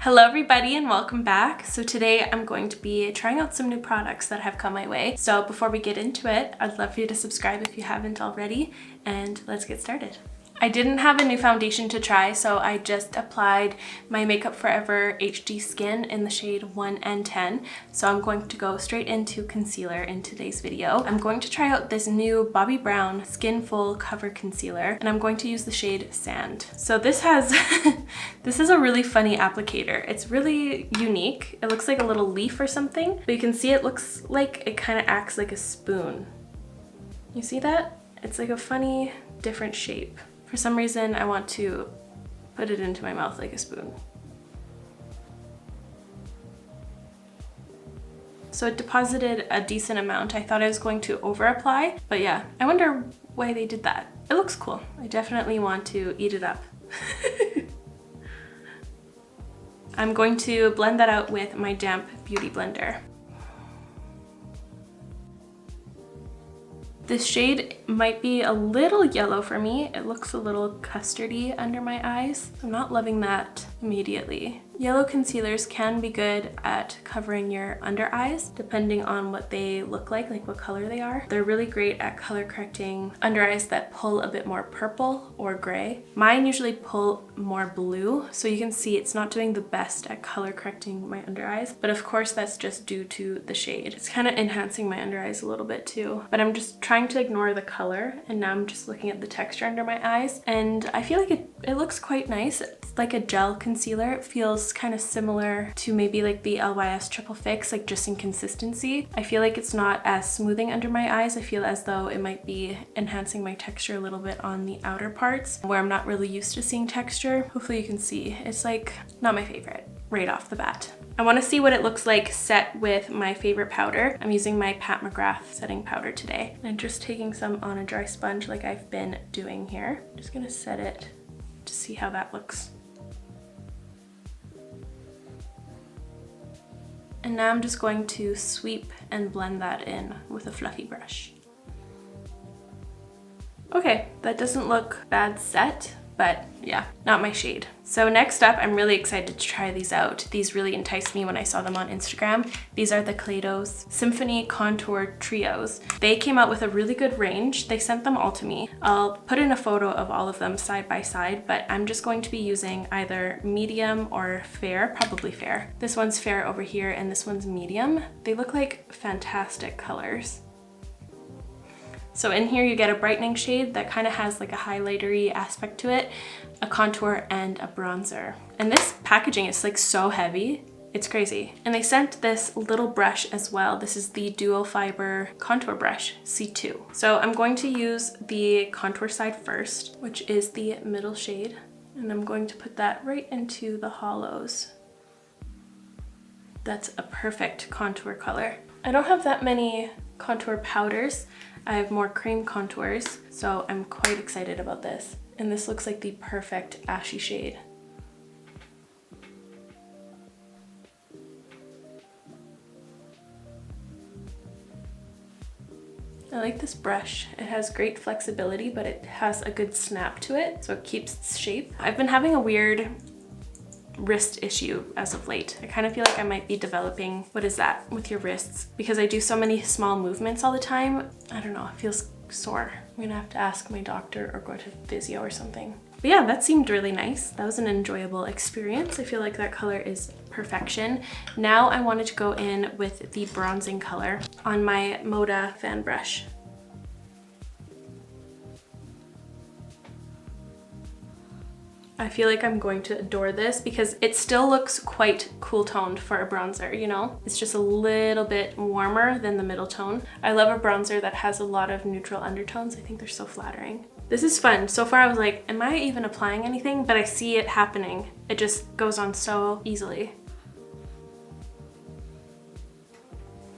Hello everybody and welcome back. So today I'm going to be trying out some new products that have come my way. So before we get into it, I'd love for you to subscribe if you haven't already, and let's get started. I didn't have a new foundation to try, so I just applied my Makeup Forever HD Skin in the shade 1 and 10. So I'm going to go straight into concealer in today's video. I'm going to try out this new Bobbi Brown Skin Full Cover Concealer, and I'm going to use the shade Sand. So this has, this is a really funny applicator. It's really unique. It looks like a little leaf or something, but you can see it looks like it kind of acts like a spoon. You see that? It's like a funny, different shape. For some reason, I want to put it into my mouth like a spoon. So it deposited a decent amount. I thought I was going to over apply, but yeah, I wonder why they did that. It looks cool. I definitely want to eat it up. I'm going to blend that out with my damp beauty blender. This shade might be a little yellow for me. It looks a little custardy under my eyes. I'm not loving that immediately. Yellow concealers can be good at covering your under eyes, depending on what they look like what color they are. They're really great at color correcting under eyes that pull a bit more purple or gray. Mine usually pull more blue, so you can see it's not doing the best at color correcting my under eyes, but of course that's just due to the shade. It's kind of enhancing my under eyes a little bit too, but I'm just trying to ignore the color, and now I'm just looking at the texture under my eyes, and I feel like it looks quite nice. It's like a gel concealer. It feels kind of similar to maybe like the LYS Triple Fix, like just in consistency. I feel like it's not as smoothing under my eyes. I feel as though it might be enhancing my texture a little bit on the outer parts where I'm not really used to seeing texture. Hopefully you can see. It's like not my favorite right off the bat. I want to see what it looks like set with my favorite powder. I'm using my Mcgrath setting powder today. I'm just taking some on a dry sponge like I've been doing here. I'm just gonna set it to see how that looks. And now I'm just going to sweep and blend that in with a fluffy brush. Okay, that doesn't look bad set, but yeah, not my shade. So next up, I'm really excited to try these out. These really enticed me when I saw them on Instagram. These are the Kaleidos Symphony Contour Trios. They came out with a really good range. They sent them all to me. I'll put in a photo of all of them side by side, but I'm just going to be using either medium or fair, probably fair. This one's fair over here and this one's medium. They look like fantastic colors. So in here you get a brightening shade that kind of has like a highlighter-y aspect to it, a contour, and a bronzer. And this packaging is like so heavy, it's crazy. And they sent this little brush as well. This is the dual fiber contour brush, C2. So I'm going to use the contour side first, which is the middle shade. And I'm going to put that right into the hollows. That's a perfect contour color. I don't have that many contour powders. I have more cream contours, so I'm quite excited about this. And this looks like the perfect ashy shade. I like this brush. It has great flexibility, but it has a good snap to it, so it keeps its shape. I've been having a weird wrist issue as of late. I kind of feel like I might be developing, what is that with your wrists? Because I do so many small movements all the time. I don't know, it feels sore. I'm gonna have to ask my doctor or go to physio or something. But yeah, that seemed really nice. That was an enjoyable experience. I feel like that color is perfection. Now I wanted to go in with the bronzing color on my Moda fan brush. I feel like I'm going to adore this because it still looks quite cool toned for a bronzer, you know? It's just a little bit warmer than the middle tone. I love a bronzer that has a lot of neutral undertones. I think they're so flattering. This is fun. So far I was like, am I even applying anything? But I see it happening. It just goes on so easily.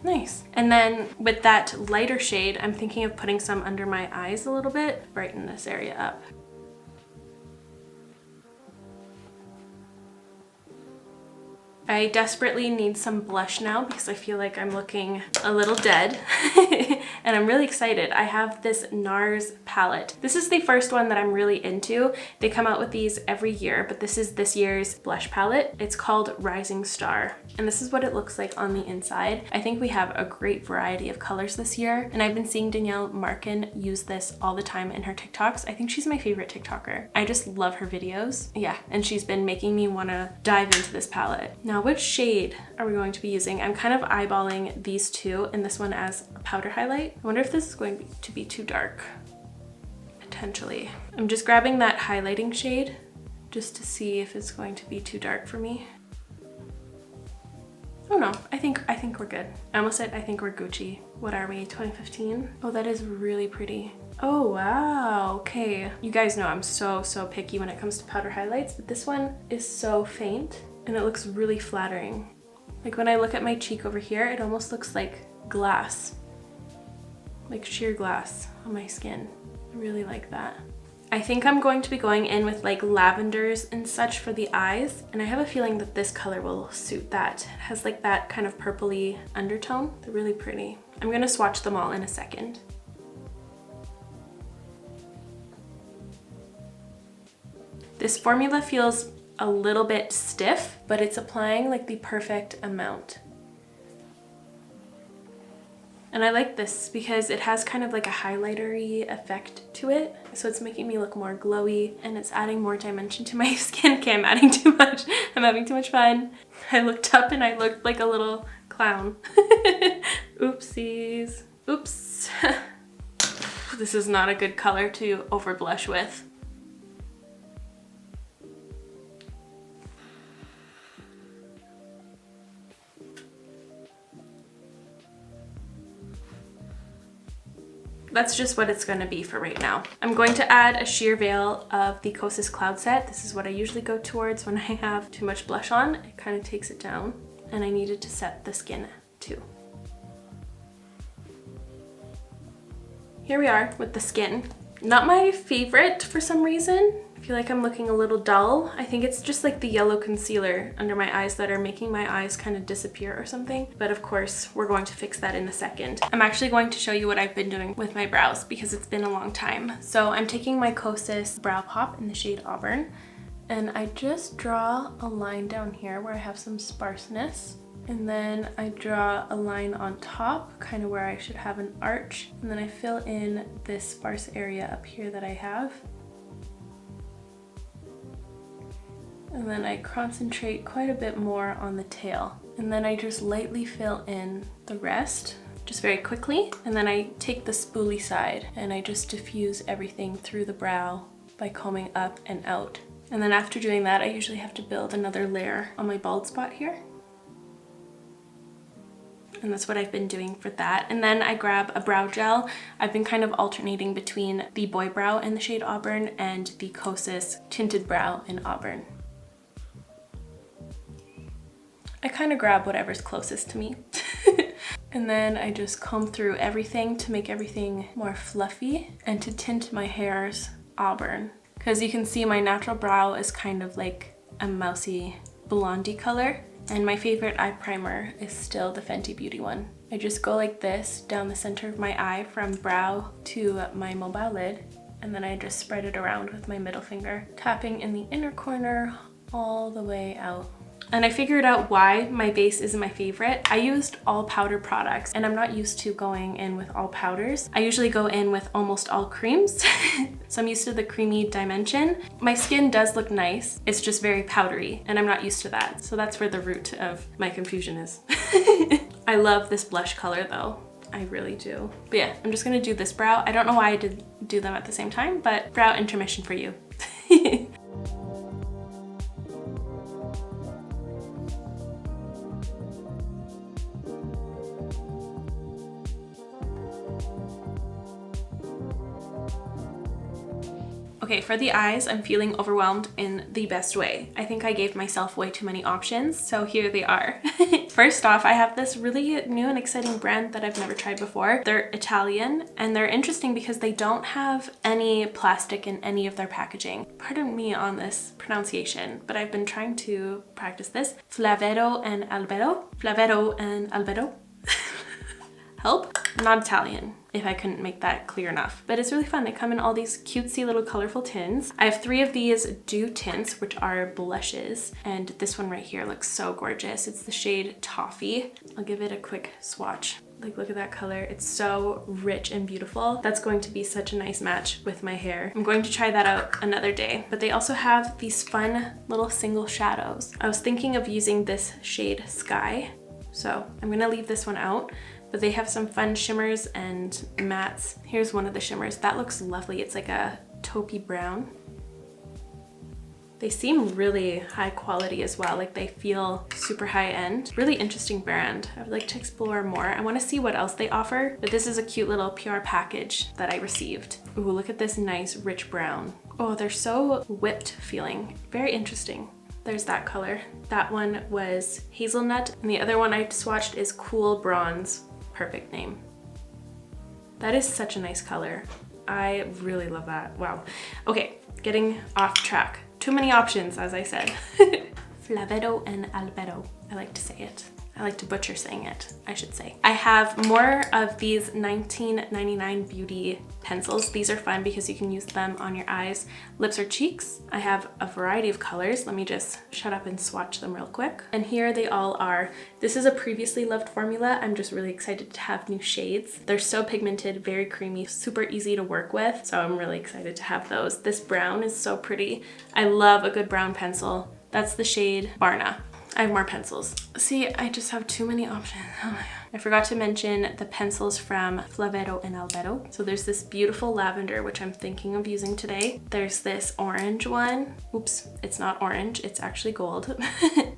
Nice. And then with that lighter shade, I'm thinking of putting some under my eyes a little bit, brighten this area up. I desperately need some blush now because I feel like I'm looking a little dead and I'm really excited. I have this Nars palette. This is the first one that I'm really into. They come out with these every year, but this is this year's blush palette. It's called Rising Star, and this is what it looks like on the inside. I think we have a great variety of colors this year, and I've been seeing Danielle Markin use this all the time in her TikToks. I think she's my favorite TikToker. I just love her videos. Yeah, and she's been making me want to dive into this palette. Now, which shade are we going to be using? I'm kind of eyeballing these two and this one as a powder highlight. I wonder if this is going to be too dark. Potentially. I'm just grabbing that highlighting shade just to see if it's going to be too dark for me. Oh no, I think we're good. I almost said I think we're Gucci. What are we, 2015? Oh, that is really pretty. Oh wow, okay. You guys know I'm so picky when it comes to powder highlights, but this one is so faint and it looks really flattering. Like when I look at my cheek over here, it almost looks like glass, like sheer glass on my skin. I really like that. I think I'm going to be going in with like lavenders and such for the eyes, and I have a feeling that this color will suit that. It has like that kind of purpley undertone. They're really pretty. I'm gonna swatch them all in a second. This formula feels a little bit stiff, but it's applying like the perfect amount. And I like this because it has kind of like a highlighter-y effect to it. So it's making me look more glowy and it's adding more dimension to my skin. Okay, I'm adding too much. I'm having too much fun. I looked up and I looked like a little clown. Oopsies. Oops. This is not a good color to over blush with. That's just what it's going to be for right now. I'm going to add a sheer veil of the Kosas Cloud Set. This is what I usually go towards when I have too much blush on. It kind of takes it down, and I needed to set the skin too. Here we are with the skin. Not my favorite for some reason. I feel like I'm looking a little dull. I think it's just like the yellow concealer under my eyes that are making my eyes kind of disappear or something. But of course, we're going to fix that in a second. I'm actually going to show you what I've been doing with my brows because it's been a long time. So I'm taking my Kosas Brow Pop in the shade Auburn, and I just draw a line down here where I have some sparseness. And then I draw a line on top, kind of where I should have an arch. And then I fill in this sparse area up here that I have. And then I concentrate quite a bit more on the tail. And then I just lightly fill in the rest, just very quickly. And then I take the spoolie side and I just diffuse everything through the brow by combing up and out. And then after doing that, I usually have to build another layer on my bald spot here. And that's what I've been doing for that. And then I grab a brow gel. I've been kind of alternating between the Boy Brow in the shade Auburn and the Kosas Tinted Brow in Auburn. I kind of grab whatever's closest to me. And then I just comb through everything to make everything more fluffy and to tint my hairs auburn. Because you can see my natural brow is kind of like a mousy blondie color. And my favorite eye primer is still the Fenty Beauty one. I just go like this down the center of my eye from brow to my mobile lid. And then I just spread it around with my middle finger, tapping in the inner corner all the way out. And I figured out why my base isn't my favorite. I used all powder products and I'm not used to going in with all powders. I usually go in with almost all creams. So I'm used to the creamy dimension. My skin does look nice. It's just very powdery and I'm not used to that. So that's where the root of my confusion is. I love this blush color though. I really do. But yeah, I'm just gonna do this brow. I don't know why I did do them at the same time, but brow intermission for you. Okay, for the eyes, I'm feeling overwhelmed in the best way. I think I gave myself way too many options, so here they are. First off, I have this really new and exciting brand that I've never tried before. They're Italian, and they're interesting because they don't have any plastic in any of their packaging. Pardon me on this pronunciation, but I've been trying to practice this. Flavedo and Albedo. Flavedo and Albedo. Help. I'm not Italian, if I couldn't make that clear enough. But it's really fun. They come in all these cutesy little colorful tins. I have 3 of these Dew tints, which are blushes. And this one right here looks so gorgeous. It's the shade Toffee. I'll give it a quick swatch. Like, look at that color. It's so rich and beautiful. That's going to be such a nice match with my hair. I'm going to try that out another day. But they also have these fun little single shadows. I was thinking of using this shade Sky, so I'm gonna leave this one out. But they have some fun shimmers and mattes. Here's one of the shimmers. That looks lovely. It's like a taupey brown. They seem really high quality as well. Like, they feel super high end. Really interesting brand. I would like to explore more. I want to see what else they offer, but this is a cute little PR package that I received. Ooh, look at this nice rich brown. Oh, they're so whipped feeling. Very interesting. There's that color. That one was hazelnut, and the other one I swatched is cool bronze. Perfect name. That is such a nice color. I really love that. Wow. Okay, getting off track. Too many options, as I said. Flavedo and Albedo. I like to say it. I like to butcher saying it, I should say. I have more of these $19.99 beauty pencils. These are fun because you can use them on your eyes, lips, or cheeks. I have a variety of colors. Let me just shut up and swatch them real quick. And here they all are. This is a previously loved formula. I'm just really excited to have new shades. They're so pigmented, very creamy, super easy to work with. So I'm really excited to have those. This brown is so pretty. I love a good brown pencil. That's the shade Barna. I have more pencils. See, I just have too many options. Oh my God. I forgot to mention the pencils from Flavedo and Albedo. So there's this beautiful lavender, which I'm thinking of using today. There's this orange one. Oops, it's not orange, it's actually gold.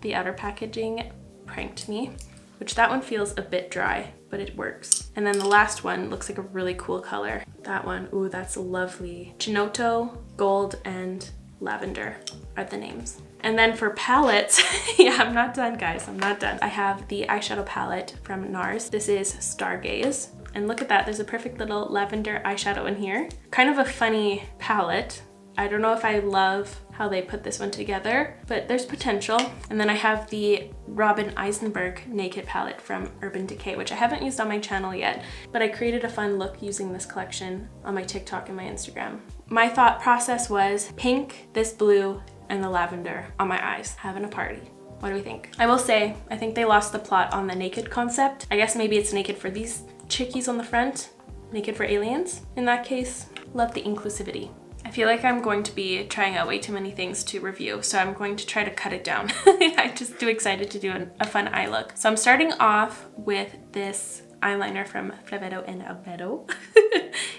The outer packaging pranked me, which that one feels a bit dry, but it works. And then the last one looks like a really cool color. That one, ooh, that's lovely. Chinotto, gold, and lavender are the names. And then for palettes, yeah, I'm not done, guys, I'm not done. I have the eyeshadow palette from Nars. This is Stargaze. And look at that, there's a perfect little lavender eyeshadow in here. Kind of a funny palette. I don't know if I love how they put this one together, but there's potential. And then I have the Robin Eisenberg Naked palette from Urban Decay, which I haven't used on my channel yet, but I created a fun look using this collection on my TikTok and my Instagram. My thought process was pink, this blue, and the lavender on my eyes, having a party. What do we think? I will say, I think they lost the plot on the naked concept. I guess maybe it's naked for these chickies on the front, naked for aliens. In that case, love the inclusivity. I feel like I'm going to be trying out way too many things to review, so I'm going to try to cut it down. I'm just too excited to do a fun eye look. So I'm starting off with this eyeliner from Flavedo and Albedo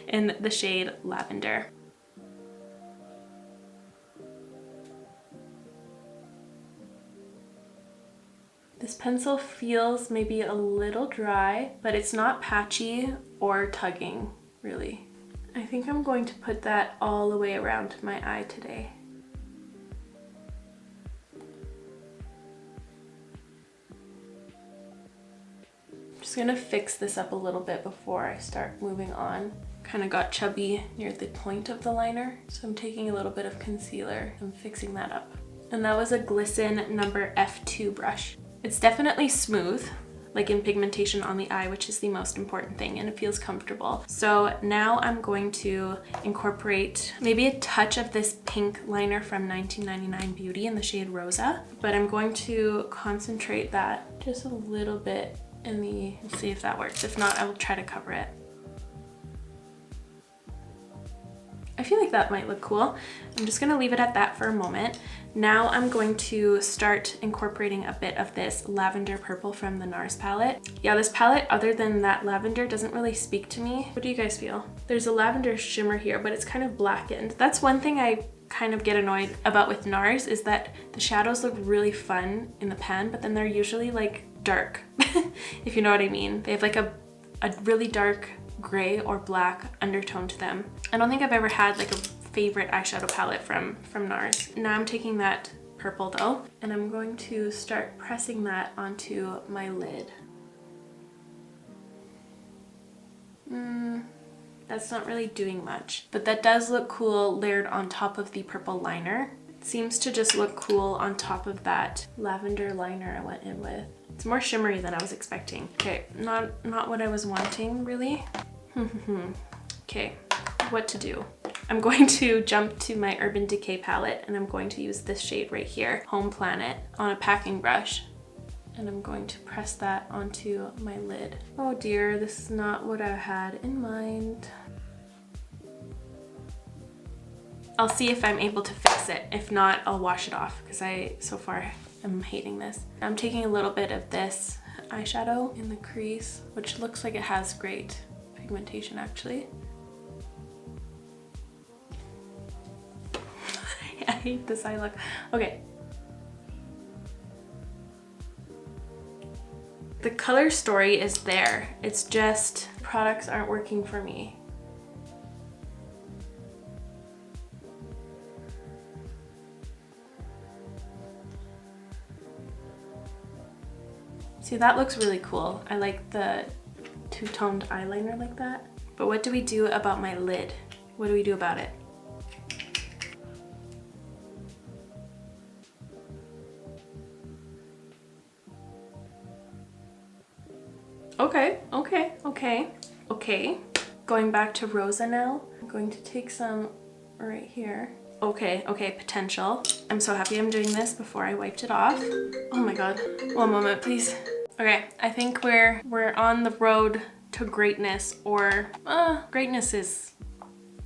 in the shade Lavender. This pencil feels maybe a little dry, but it's not patchy or tugging, really. I think I'm going to put that all the way around my eye today. I'm just gonna fix this up a little bit before I start moving on. Kind of got chubby near the point of the liner, so I'm taking a little bit of concealer and fixing that up. And that was a Glisten number F2 brush. It's definitely smooth, like in pigmentation on the eye, which is the most important thing, and it feels comfortable. So now I'm going to incorporate maybe a touch of this pink liner from 1999 Beauty in the shade Rozsa, but I'm going to concentrate that just a little bit in the, we'll see if that works. If not, I will try to cover it. I feel like that might look cool. I'm just gonna leave it at that for a moment. Now I'm going to start incorporating a bit of this lavender purple from the Nars palette. Yeah, this palette, other than that lavender, doesn't really speak to me. What do you guys feel? There's a lavender shimmer here, but it's kind of blackened. That's one thing I kind of get annoyed about with Nars, is that the shadows look really fun in the pan, but then they're usually like dark, if you know what I mean. They have like a really dark gray or black undertone to them. I don't think I've ever had like a favorite eyeshadow palette from Nars. Now I'm taking that purple though, and I'm going to start pressing that onto my lid. That's not really doing much, but that does look cool layered on top of the purple liner. It seems to just look cool on top of that lavender liner I went in with. It's more shimmery than I was expecting. Okay, not what I was wanting really. Okay, what to do? I'm going to jump to my Urban Decay palette, and I'm going to use this shade right here, Home Planet, on a packing brush. And I'm going to press that onto my lid. Oh dear, this is not what I had in mind. I'll see if I'm able to fix it. If not, I'll wash it off because so far I'm hating this. I'm taking a little bit of this eyeshadow in the crease, which looks like it has great pigmentation actually. I hate this eye look. Okay. The color story is there. It's just products aren't working for me. See, that looks really cool. I like the two-toned eyeliner like that. But what do we do about my lid? What do we do about it? Okay. Going back to Rozsa now. I'm going to take some right here. Okay, potential. I'm so happy I'm doing this before I wiped it off. Oh my god. One moment, please. Okay, I think we're on the road to greatness, or greatness is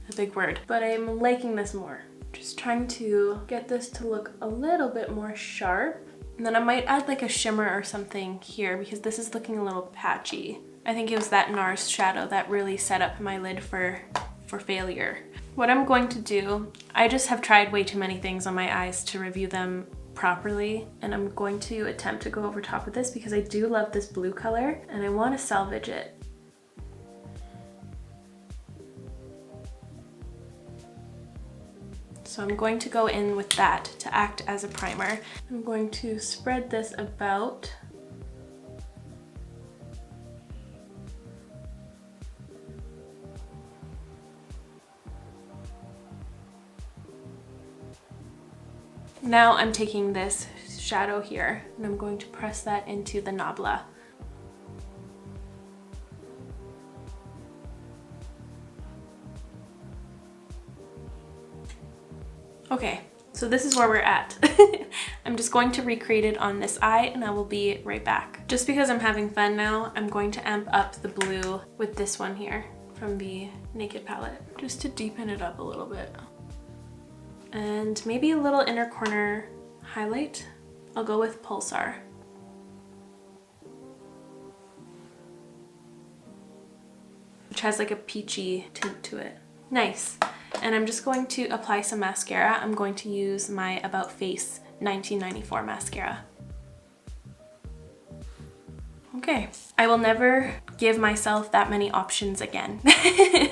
a big word, but I'm liking this more. Just trying to get this to look a little bit more sharp. And then I might add like a shimmer or something here because this is looking a little patchy. I think it was that Nars shadow that really set up my lid for failure. What I'm going to do, I just have tried way too many things on my eyes to review them properly, and I'm going to attempt to go over top of this because I do love this blue color and I want to salvage it. So I'm going to go in with that to act as a primer. I'm going to spread this about. Now I'm taking this shadow here and I'm going to press that into the nabla. Okay, so this is where we're at. I'm just going to recreate it on this eye and I will be right back. Just because I'm having fun now, I'm going to amp up the blue with this one here from the Naked palette, just to deepen it up a little bit. And maybe a little inner corner highlight. I'll go with Pulsar. Which has like a peachy tint to it. Nice. And I'm just going to apply some mascara. I'm going to use my About Face 1994 mascara. Okay, I will never give myself that many options again.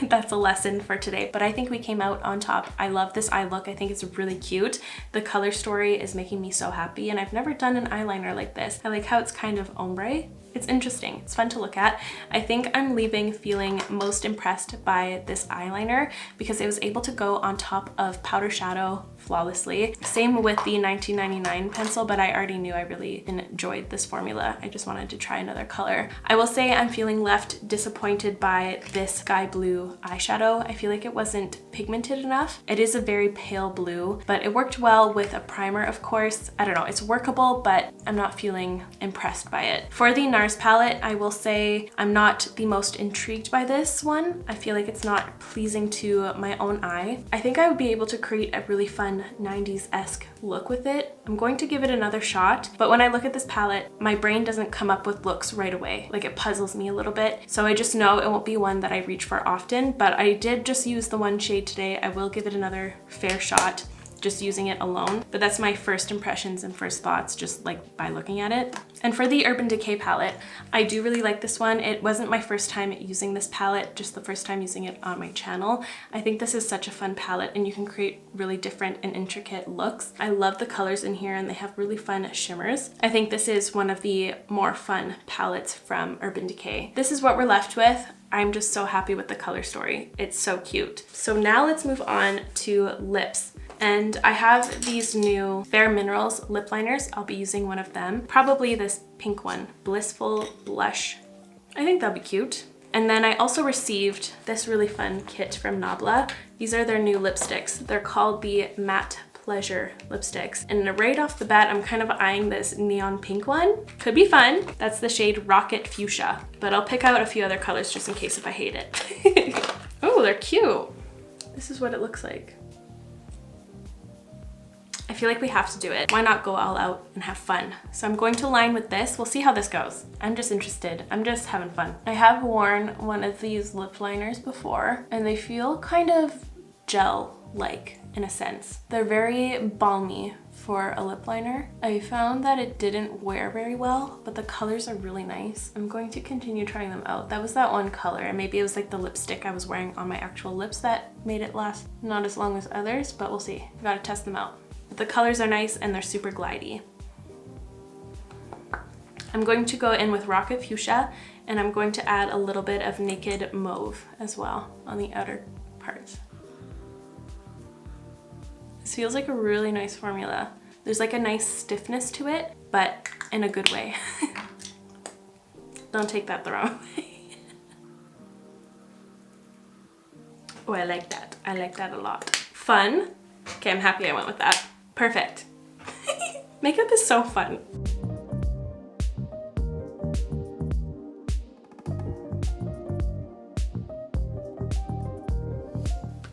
That's a lesson for today, but I think we came out on top. I love this eye look. I think it's really cute. The color story is making me so happy, and I've never done an eyeliner like this. I like how it's kind of ombre. It's interesting, it's fun to look at. I think I'm leaving feeling most impressed by this eyeliner because it was able to go on top of powder shadow flawlessly. Same with the 1999 pencil, but I already knew I really enjoyed this formula. I just wanted to try another color. I will say I'm feeling left disappointed by this sky blue eyeshadow. I feel like it wasn't pigmented enough. It is a very pale blue, but it worked well with a primer, of course. I don't know, it's workable, but I'm not feeling impressed by it. For the Nars palette, I will say I'm not the most intrigued by this one. I feel like it's not pleasing to my own eye. I think I would be able to create a really fun 90s-esque look with it. I'm going to give it another shot, but when I look at this palette, my brain doesn't come up with looks right away. Like, it puzzles me a little bit. So I just know it won't be one that I reach for often, but I did just use the one shade today. I will give it another fair shot. just using it alone, but that's my first impressions and first thoughts just like by looking at it. And for the Urban Decay palette, I do really like this one. It wasn't my first time using this palette, just the first time using it on my channel. I think this is such a fun palette and you can create really different and intricate looks. I love the colors in here and they have really fun shimmers. I think this is one of the more fun palettes from Urban Decay. This is what we're left with. I'm just so happy with the color story. It's so cute. So now let's move on to lips. And I have these new Bare Minerals lip liners. I'll be using one of them. Probably this pink one, Blissful Blush. I think that'll be cute. And then I also received this really fun kit from Nabla. These are their new lipsticks. They're called the Matte Pleasure lipsticks. And right off the bat, I'm kind of eyeing this neon pink one. Could be fun. That's the shade Rocket Fuchsia. But I'll pick out a few other colors just in case if I hate it. Oh, they're cute. This is what it looks like. I feel like we have to do it. Why not go all out and have fun? So I'm going to line with this. We'll see how this goes. I'm just interested. I'm just having fun. I have worn one of these lip liners before and they feel kind of gel-like in a sense. They're very balmy for a lip liner. I found that it didn't wear very well, but the colors are really nice. I'm going to continue trying them out. That was that one color, and maybe it was like the lipstick I was wearing on my actual lips that made it last not as long as others, but we'll see. I gotta test them out. But the colors are nice and they're super glidey. I'm going to go in with Rocket Fuchsia and I'm going to add a little bit of Naked Mauve as well on the outer parts. This feels like a really nice formula. There's like a nice stiffness to it, but in a good way. Don't take that the wrong way. Oh, I like that. I like that a lot. Fun. Okay, I'm happy I went with that. Perfect. Makeup is so fun.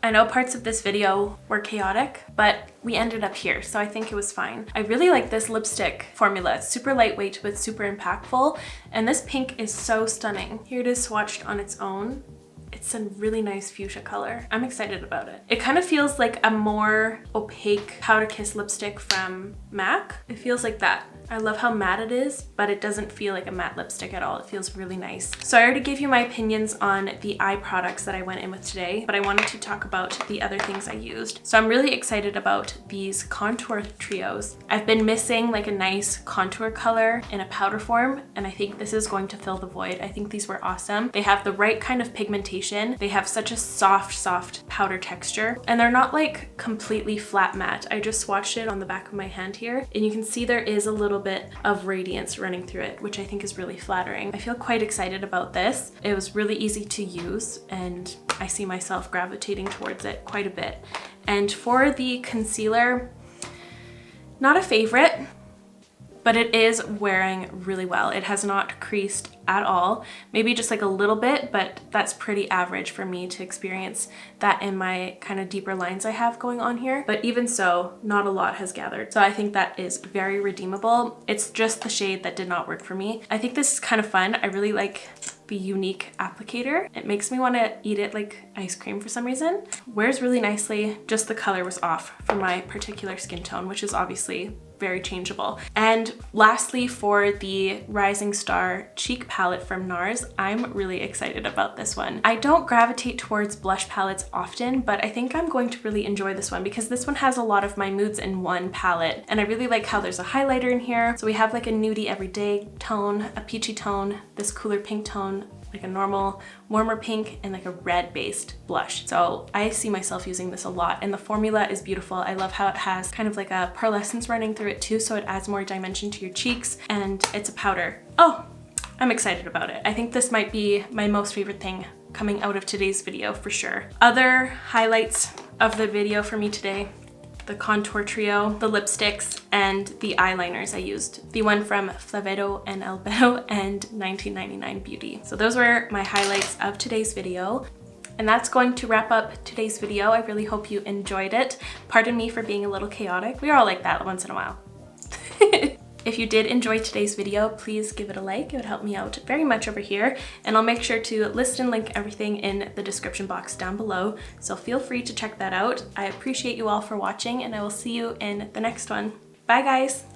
I know parts of this video were chaotic, but we ended up here, so I think it was fine. I really like this lipstick formula. It's super lightweight but super impactful, and this pink is so stunning. Here it is swatched on its own. It's a really nice fuchsia color. I'm excited about it. It kind of feels like a more opaque Powder Kiss lipstick from MAC. It feels like that. I love how matte it is, but it doesn't feel like a matte lipstick at all. It feels really nice. So I already gave you my opinions on the eye products that I went in with today, but I wanted to talk about the other things I used. So I'm really excited about these contour trios. I've been missing like a nice contour color in a powder form, and I think this is going to fill the void. I think these were awesome. They have the right kind of pigmentation. They have such a soft powder texture, and they're not like completely flat matte. I just swatched it on the back of my hand here, and you can see there is a little bit of radiance running through it, which I think is really flattering. I feel quite excited about this. It was really easy to use, and I see myself gravitating towards it quite a bit. And for the concealer, not a favorite, but it is wearing really well. It has not creased at all. Maybe just like a little bit, but that's pretty average for me to experience that in my kind of deeper lines I have going on here. But even so, not a lot has gathered. So I think that is very redeemable. It's just the shade that did not work for me. I think this is kind of fun. I really like the unique applicator. It makes me want to eat it like ice cream for some reason. Wears really nicely, just the color was off for my particular skin tone, which is obviously very changeable. And lastly, for the Rising Star cheek palette from Nars, I'm really excited about this one. I don't gravitate towards blush palettes often, but I think I'm going to really enjoy this one because this one has a lot of my moods in one palette. And I really like how there's a highlighter in here. So we have like a nudie everyday tone, a peachy tone, this cooler pink tone, like a normal warmer pink, and like a red based blush. So I see myself using this a lot, and the formula is beautiful. I love how it has kind of like a pearlescence running through it too, so it adds more dimension to your cheeks, and it's a powder. Oh, I'm excited about it. I think this might be my most favorite thing coming out of today's video for sure. Other highlights of the video for me today: the contour trio, the lipsticks, and the eyeliners I used. The one from Flavedo and Albedo and 1999 Beauty. So those were my highlights of today's video. And that's going to wrap up today's video. I really hope you enjoyed it. Pardon me for being a little chaotic. We're all like that once in a while. If you did enjoy today's video, please give it a like. It would help me out very much over here. And I'll make sure to list and link everything in the description box down below. So feel free to check that out. I appreciate you all for watching, and I will see you in the next one. Bye guys!